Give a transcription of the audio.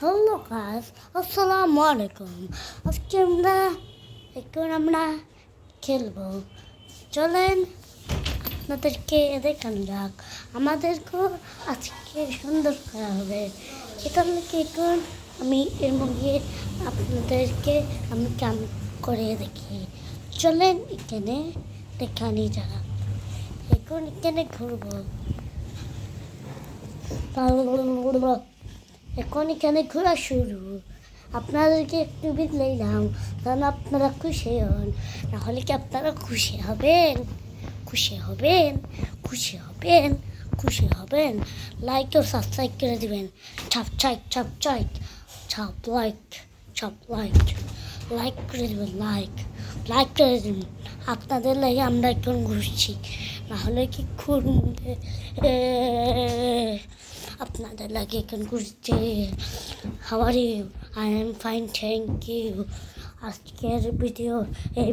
Hello guys, আসসালামু আলাইকুম। আজকে আমরা খেলবো। চলেন আপনাদেরকে দেখানো যাক। আমাদেরকেও আজকে সুন্দর করা হবে। এখানে এখন আমি এর মধ্যে আপনাদেরকে আমি কাম করে দেখি। চলেন এখানে দেখানি যাক। এখন এখানে ঘুরবো। এখন এখানে ঘোরা শুরু। আপনাদেরকে একটু দিলাম কারণ আপনারা খুশি হন, নাহলে কি আপনারা খুশি হবেন? খুশি হবেন, খুশি হবেন, খুশি হবেন। লাইক ও সাবস্ক্রাইব করে দিবেন। ছাপ চাইক ছাপ চাইক ছাপ লাইক ছাপ লাইক লাইক করে দেবেন। লাইক লাইক করে দেবেন। আপনাদের লাগে আমরা এখন ঘুরছি, নাহলে কি ঘুরবে? আপনাদের লাগে এখন ঘুরছে। How are you? I am fine, thank you. আজকের ভিডিও এই